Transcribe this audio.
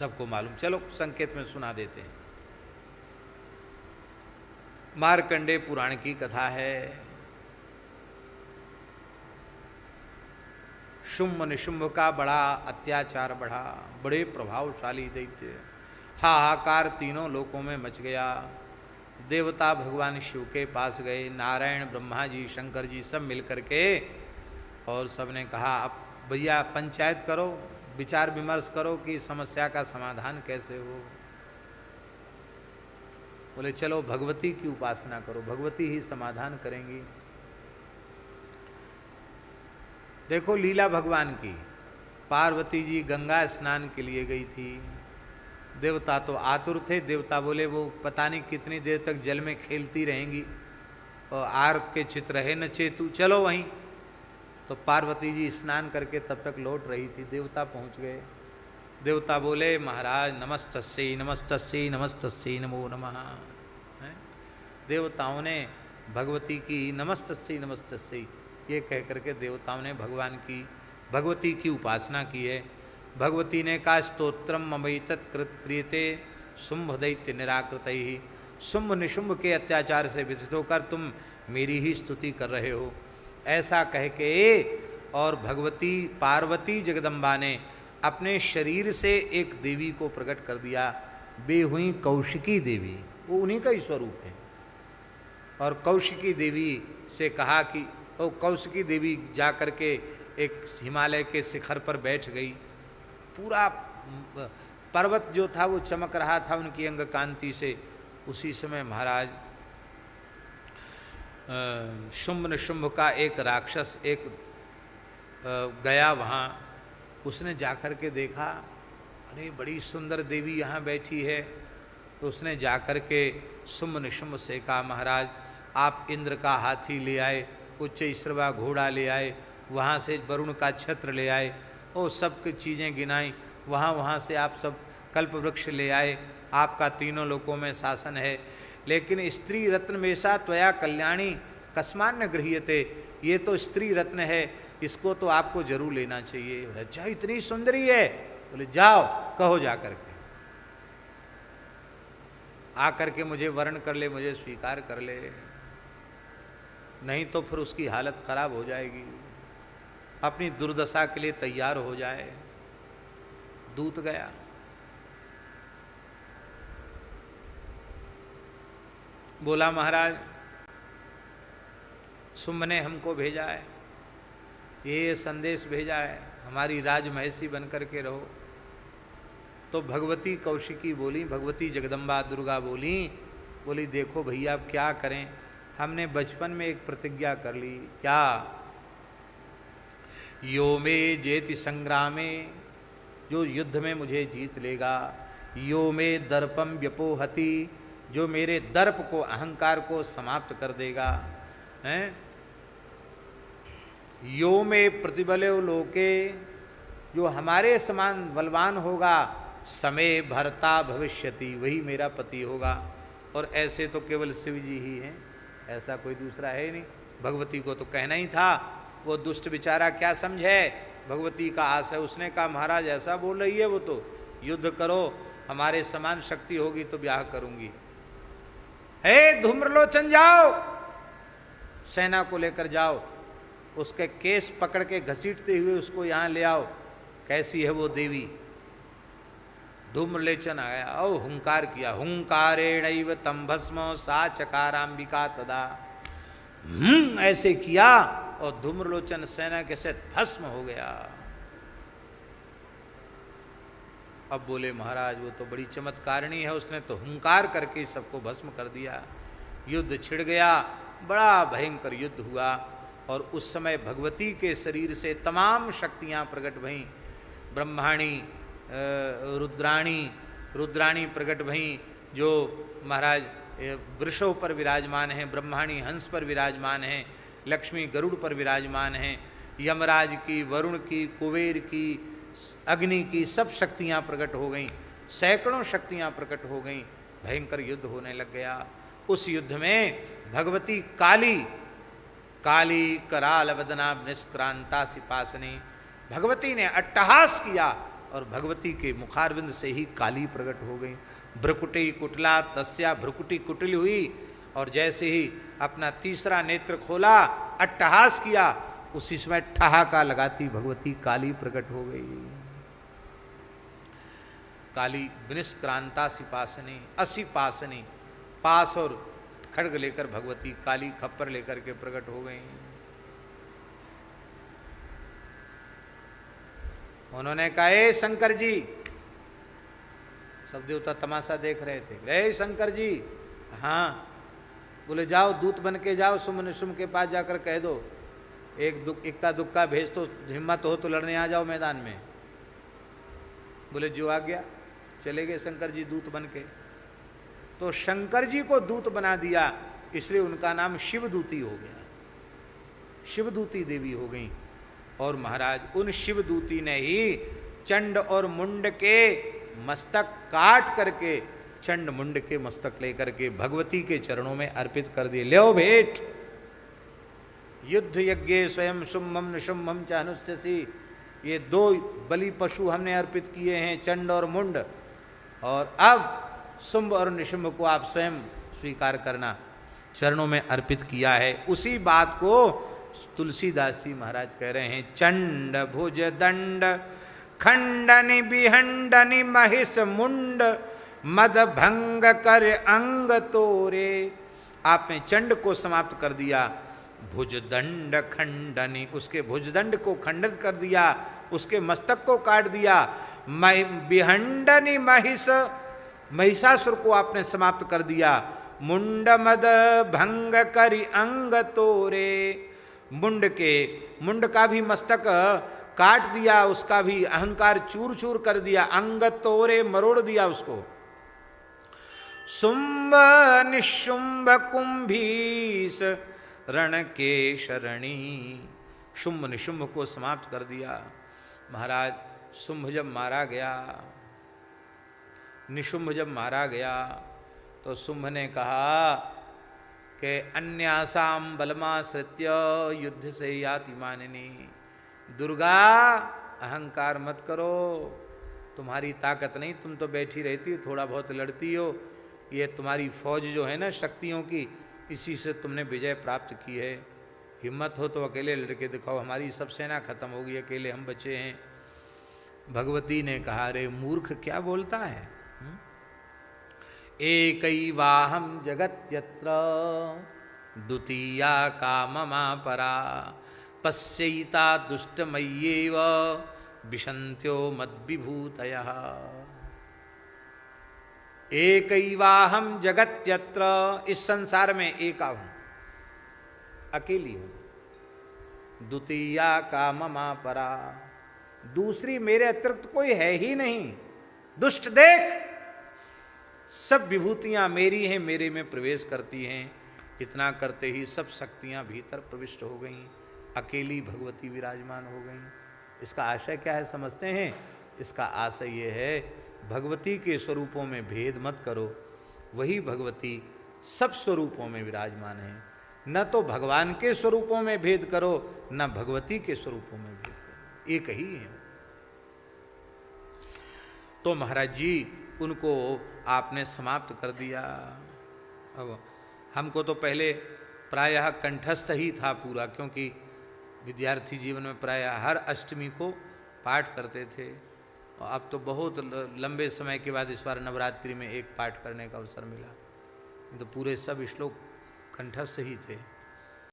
सबको मालूम, चलो संकेत में सुना देते हैं। मार्कंडेय पुराण की कथा है। शुंभ निशुंभ का बड़ा अत्याचार बढ़ा, बड़े प्रभावशाली दैत्य, हाहाकार तीनों लोकों में मच गया। देवता भगवान शिव के पास गए, नारायण ब्रह्मा जी शंकर जी सब मिलकर के, और सबने कहा अब भैया पंचायत करो, विचार विमर्श करो कि समस्या का समाधान कैसे हो। बोले चलो भगवती की उपासना करो, भगवती ही समाधान करेंगी। देखो लीला भगवान की, पार्वती जी गंगा स्नान के लिए गई थी, देवता तो आतुर थे। देवता बोले वो पता नहीं कितनी देर तक जल में खेलती रहेंगी, और आरत के चित रहे न चेतु, चलो वहीं। तो पार्वती जी स्नान करके तब तक लौट रही थी, देवता पहुंच गए। देवता बोले महाराज नमस्तस्यै नमस्तस्यै नमस्तस्यै नमो नमः। देवताओं ने भगवती की नमस्तस्यै नमस्तस्यै ये कह करके देवताओं ने भगवती की उपासना की है। भगवती ने कहा स्तोत्रम ममैतत् कृत क्रियते शुंभ दैत्य निराकृत ही। शुंभ निशुंभ के अत्याचार से व्यथित होकर तुम मेरी ही स्तुति कर रहे हो, ऐसा कह के और भगवती पार्वती जगदम्बा ने अपने शरीर से एक देवी को प्रकट कर दिया। वे हुई कौशिकी देवी, वो उन्हीं का ही स्वरूप है। और कौशिकी देवी से कहा कि ओ कौशिकी देवी जा कर के एक हिमालय के शिखर पर बैठ गई। पूरा पर्वत जो था वो चमक रहा था उनकी अंग कांति से। उसी समय महाराज शुंभ निशुंभ का एक राक्षस एक गया वहाँ, उसने जाकर के देखा अरे बड़ी सुंदर देवी यहाँ बैठी है। तो उसने जाकर के शुंभ निशुंभ से कहा महाराज आप इंद्र का हाथी ले आए, उच्च ईश्वरवा घोड़ा ले आए, वहाँ से वरुण का छत्र ले आए, वो सब की चीज़ें गिनाई, वहाँ से आप सब कल्प वृक्ष ले आए, आपका तीनों लोकों में शासन है। लेकिन स्त्री रत्न में सा त्वया कल्याणी कस्मान न गृह्यते, ये तो स्त्री रत्न है, इसको तो आपको जरूर लेना चाहिए। अच्छा इतनी सुंदरी है? बोले जाओ कहो जा करके, आकर के मुझे वर्ण कर ले, मुझे स्वीकार कर ले, नहीं तो फिर उसकी हालत खराब हो जाएगी, अपनी दुर्दशा के लिए तैयार हो जाए। दूत गया, बोला महाराज शुंभ ने हमको भेजा है, ये संदेश भेजा है हमारी राजमहेशी बन कर के रहो। तो भगवती कौशिकी बोली, भगवती जगदम्बा दुर्गा बोली देखो भैया अब क्या करें, हमने बचपन में एक प्रतिज्ञा कर ली। क्या? यो मे जेति संग्रामे, जो युद्ध में मुझे जीत लेगा, यो मे दर्पम व्यपोहति, जो मेरे दर्प को अहंकार को समाप्त कर देगा, हैं? यो में प्रतिबलो लोके, जो हमारे समान बलवान होगा, समय भरता भविष्यति, वही मेरा पति होगा। और ऐसे तो केवल शिव जी ही हैं, ऐसा कोई दूसरा है नहीं। भगवती को तो कहना ही था, वो दुष्ट बेचारा क्या समझे भगवती का आस है। उसने कहा महाराज ऐसा बोल रही है वो तो, युद्ध करो, हमारे समान शक्ति होगी तो ब्याह करूंगी। हे धूम्रलोचन जाओ, सेना को लेकर जाओ, उसके केस पकड़ के घसीटते हुए उसको यहाँ ले आओ। कैसी है वो देवी? धूम्रलोचन आया और हुंकार किया, हुंकारेणैव तम भस्म सा चकारांबिका तदा। ऐसे किया और धूम्रलोचन सेना के साथ भस्म हो गया। अब बोले महाराज वो तो बड़ी चमत्कारिणी है, उसने तो हुंकार करके सबको भस्म कर दिया। युद्ध छिड़ गया, बड़ा भयंकर युद्ध हुआ। और उस समय भगवती के शरीर से तमाम शक्तियां प्रकट भईं, ब्रह्माणी रुद्राणी प्रकट भईं, जो महाराज वृषों पर विराजमान हैं, ब्रह्माणी हंस पर विराजमान हैं, लक्ष्मी गरुड़ पर विराजमान हैं, यमराज की, वरुण की, कुबेर की, अग्नि की सब शक्तियां प्रकट हो गईं, सैकड़ों शक्तियां प्रकट हो गईं। भयंकर युद्ध होने लग गया। उस युद्ध में भगवती काली कराल वदना निष्क्रांता सिपासनी, भगवती ने अट्टहास किया और भगवती के मुखारविंद से ही काली प्रकट हो गई। भ्रुकुटी कुटला तस्या, भ्रुकुटी कुटिल हुई और जैसे ही अपना तीसरा नेत्र खोला, अट्टहास किया, उसी समय ठहाका लगाती भगवती काली प्रकट हो गई। काली विनिष्क्रांता सिपासनी असिपासनी, पास और खड्ग लेकर भगवती काली खप्पर लेकर के प्रकट हो गई। उन्होंने कहा, ए शंकर जी, सब देवता तमाशा देख रहे थे, ए शंकर जी, हाँ। बोले जाओ, दूत बन के जाओ, सुम निशुम के पास जाकर कह दो, इक्का दुक्का भेज, तो हिम्मत हो तो लड़ने आ जाओ मैदान में। बोले जो आ गया। चले गए शंकर जी दूत बन के। तो शंकर जी को दूत बना दिया, इसलिए उनका नाम शिवदूती हो गया, शिवदूती देवी हो गई। और महाराज उन शिवदूती ने ही चंड और मुंड के मस्तक काट करके, चंड मुंड के मस्तक लेकर के भगवती के चरणों में अर्पित कर दिए। ल्यो भेंट, युद्ध यज्ञ स्वयं शुंभम निशुंभम च अनुष्यसी, ये दो बलि पशु हमने अर्पित किए हैं, चंड और मुंड, और अब शुंभ और निशुंभ को आप स्वयं स्वीकार करना, चरणों में अर्पित किया है। उसी बात को तुलसीदास जी महाराज कह रहे हैं, चंड भुज दंड खंडनि बिहंडनि महिष मुंड मद भंग कर अंग तोरे। आपने चंड को समाप्त कर दिया, भुजदंड खंडनी, उसके भुजदंड को खंडित कर दिया, उसके मस्तक को काट दिया। बिहंडनी महिष, महिषासुर को आपने समाप्त कर दिया। मुंड मद भंग करि अंग तोरे, मुंड का भी मस्तक काट दिया, उसका भी अहंकार चूर चूर कर दिया, अंग तोरे मरोड़ दिया उसको। शुंभ निशुंभ कुंभीस रण के शरणी, शुंभ निशुंभ को समाप्त कर दिया। महाराज शुंभ जब मारा गया, निशुंभ जब मारा गया, तो शुंभ ने कहा कि अन्यासाम बलमाश्रित्य युद्ध से याति मानिनी। दुर्गा अहंकार मत करो, तुम्हारी ताकत नहीं, तुम तो बैठी रहती, थोड़ा बहुत लड़ती हो, ये तुम्हारी फौज जो है ना शक्तियों की, इसी से तुमने विजय प्राप्त की है। हिम्मत हो तो अकेले लड़के दिखाओ, हमारी सब सेना खत्म होगी, अकेले हम बचे हैं। भगवती ने कहा, रे मूर्ख क्या बोलता है, एकैवाहं जगत्यत्र द्वितीया काममा परा पश्यैता दुष्टमय्येव विशन्त्यो मद्विभूतयः। एकैवाहं जगत्यत्र, इस संसार में एका हूं, अकेली हूं। द्वितीया काममा परा, दूसरी मेरे अतिरिक्त कोई है ही नहीं। दुष्ट देख, सब विभूतियां मेरी हैं, मेरे में प्रवेश करती हैं। इतना करते ही सब शक्तियां भीतर प्रविष्ट हो गईं, अकेली भगवती विराजमान हो गईं। इसका आशय क्या है समझते हैं? इसका आशय ये है, भगवती के स्वरूपों में भेद मत करो, वही भगवती सब स्वरूपों में विराजमान है। न तो भगवान के स्वरूपों में भेद करो, न भगवती के स्वरूपों में भेद करो, एक ही है। तो महाराज जी उनको आपने समाप्त कर दिया। अब हमको तो पहले प्रायः कंठस्थ ही था पूरा, क्योंकि विद्यार्थी जीवन में प्रायः हर अष्टमी को पाठ करते थे, और अब तो बहुत लंबे समय के बाद इस बार नवरात्रि में एक पाठ करने का अवसर मिला, तो पूरे सब श्लोक कंठस्थ ही थे।